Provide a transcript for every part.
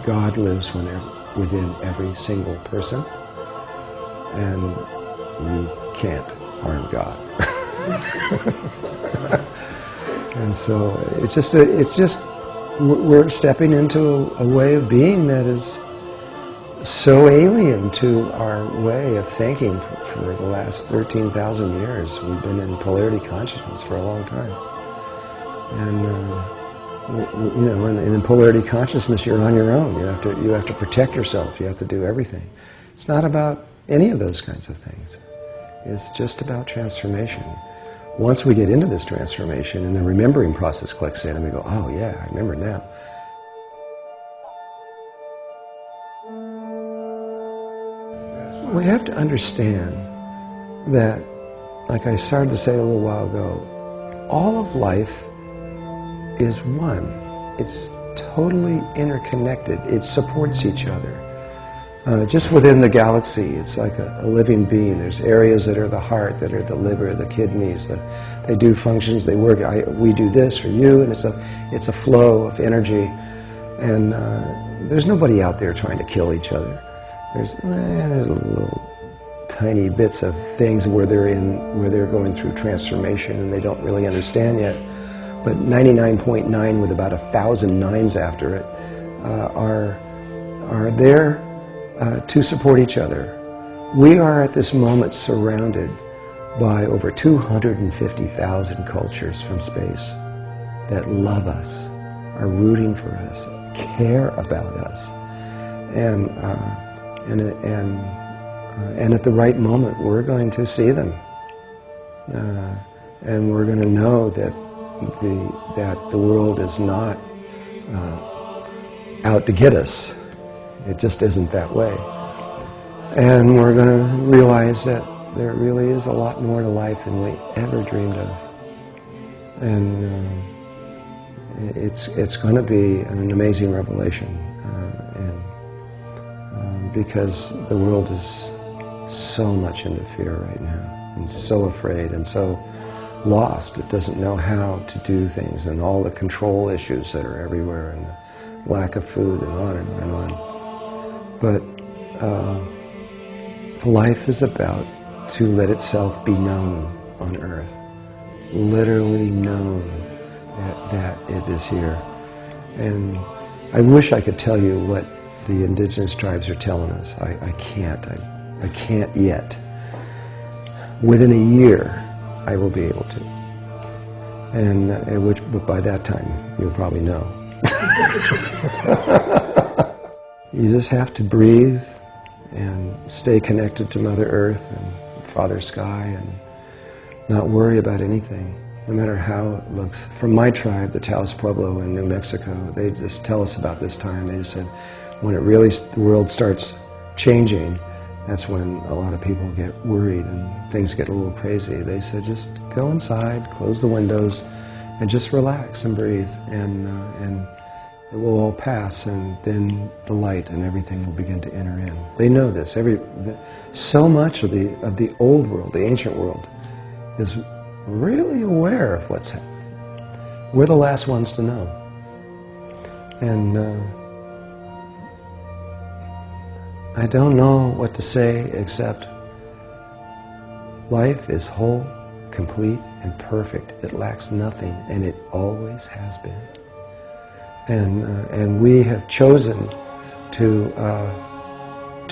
God lives within every single person, and you can't harm God. And so it's just we're stepping into a way of being that is so alien to our way of thinking for the last 13,000 years. We've been in polarity consciousness for a long time. And and in polarity consciousness, you're on your own. You have to protect yourself. You have to do everything. It's not about any of those kinds of things. It's just about transformation. Once we get into this transformation and the remembering process clicks in and we go, oh yeah, I remember now. We have to understand that, like I started to say a little while ago, all of life is one. It's totally interconnected. It supports each other. Just within the galaxy, it's like a living being. There's areas that are the heart, that are the liver, the kidneys. They do functions, they work. We do this for you, and it's a flow of energy. And there's nobody out there trying to kill each other. There's little tiny bits of things where they're going through transformation and they don't really understand yet. But 99.9 with about 1,000 nines after it are there to support each other. We are at this moment surrounded by over 250,000 cultures from space that love us, are rooting for us, care about us, and at the right moment we're going to see them, and we're going to know that the world is not out to get us. It just isn't that way. And we're going to realize that there really is a lot more to life than we ever dreamed of. And it's going to be an amazing revelation. Because the world is so much into fear right now, and so afraid, and so lost. It doesn't know how to do things, and all the control issues that are everywhere, and the lack of food, and on and on and on. But life is about to let itself be known on Earth, literally known that it is here. And I wish I could tell you what the indigenous tribes are telling us. I can't. I can't yet. Within a year, I will be able to. And but by that time, you'll probably know. You just have to breathe and stay connected to Mother Earth and Father Sky and not worry about anything, no matter how it looks. From my tribe, the Taos Pueblo in New Mexico, they just tell us about this time. They just said, when the world starts changing, that's when a lot of people get worried and things get a little crazy. They said, just go inside, close the windows, and just relax and breathe, and it will all pass, and then the light and everything will begin to enter in. They know this. So much of the old world, the ancient world, is really aware of what's happening. We're the last ones to know. And I don't know what to say except life is whole, complete, and perfect. It lacks nothing, and it always has been. And we have chosen to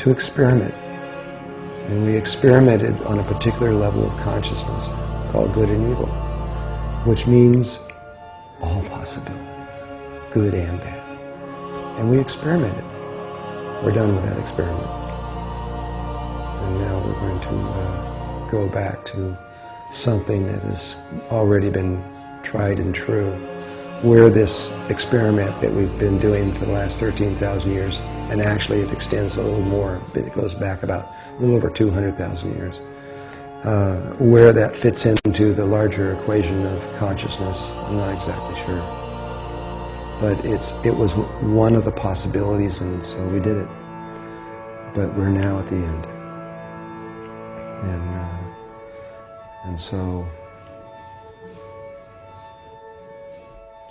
experiment, and we experimented on a particular level of consciousness called good and evil, which means all possibilities, good and bad. And we experimented. We're done with that experiment. And now we're going to go back to something that has already been tried and true, where this experiment that we've been doing for the last 13,000 years, and actually it extends a little more, it goes back about a little over 200,000 years, where that fits into the larger equation of consciousness, I'm not exactly sure. But it was one of the possibilities, and so we did it. But we're now at the end. And so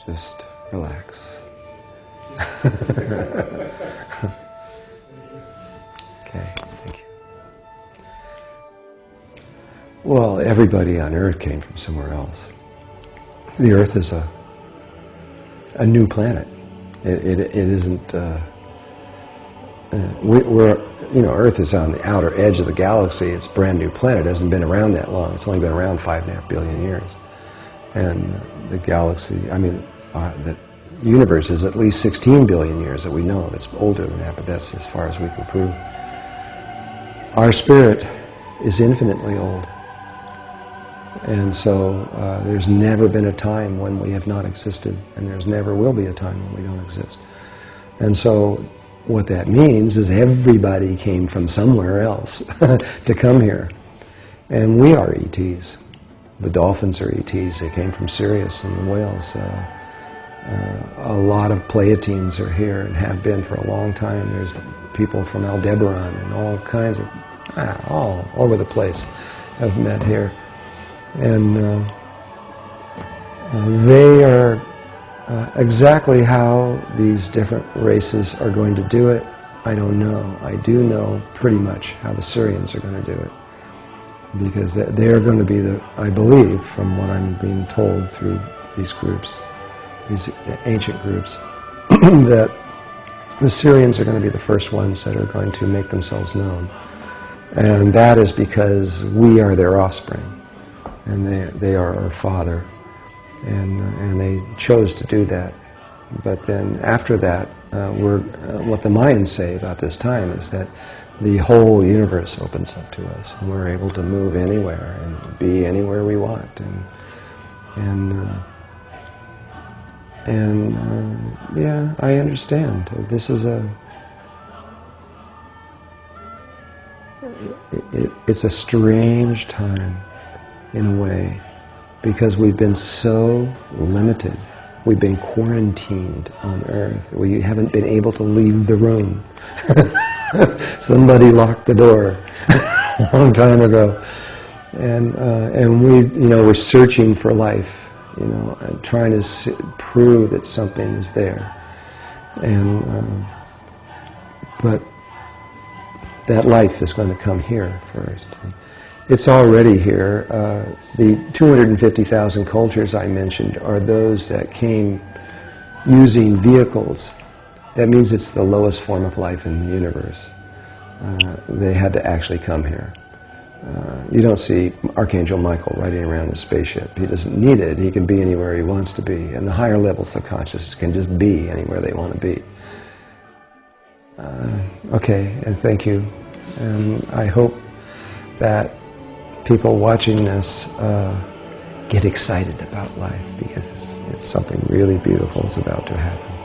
just relax. Okay, thank you. Well, everybody on Earth came from somewhere else. The Earth is a new planet. It isn't. Earth is on the outer edge of the galaxy. It's a brand new planet. It hasn't been around that long. It's only been around 5.5 billion years. And the galaxy, the universe is at least 16 billion years that we know of. It's older than that, but that's as far as we can prove. Our spirit is infinitely old. And so there's never been a time when we have not existed, and there's never will be a time when we don't exist. And so what that means is everybody came from somewhere else to come here. And we are ETs. The dolphins are ETs. They came from Sirius, and the whales. A lot of Pleiadians are here and have been for a long time. There's people from Aldebaran and all kinds of, all over the place have met here. And they are exactly how these different races are going to do it, I don't know. I do know pretty much how the Syrians are going to do it. Because they are going to be I believe, from what I'm being told through these groups, these ancient groups, that the Syrians are going to be the first ones that are going to make themselves known. And that is because we are their offspring. And they are our father. And they chose to do that. But then after that, what the Mayans say about this time is that the whole universe opens up to us, and we're able to move anywhere and be anywhere we want. Yeah, I understand. This is it's a strange time in a way, because we've been so limited. We've been quarantined on Earth. We haven't been able to leave the room. Somebody locked the door a long time ago, and we're searching for life, and trying to prove that something is there, but that life is going to come here first. It's already here. The 250,000 cultures I mentioned are those that came using vehicles. That means it's the lowest form of life in the universe. They had to actually come here. You don't see Archangel Michael riding around in a spaceship. He doesn't need it. He can be anywhere he wants to be. And the higher levels of consciousness can just be anywhere they want to be. Okay, and thank you. And I hope that people watching this get excited about life, because it's something really beautiful is about to happen.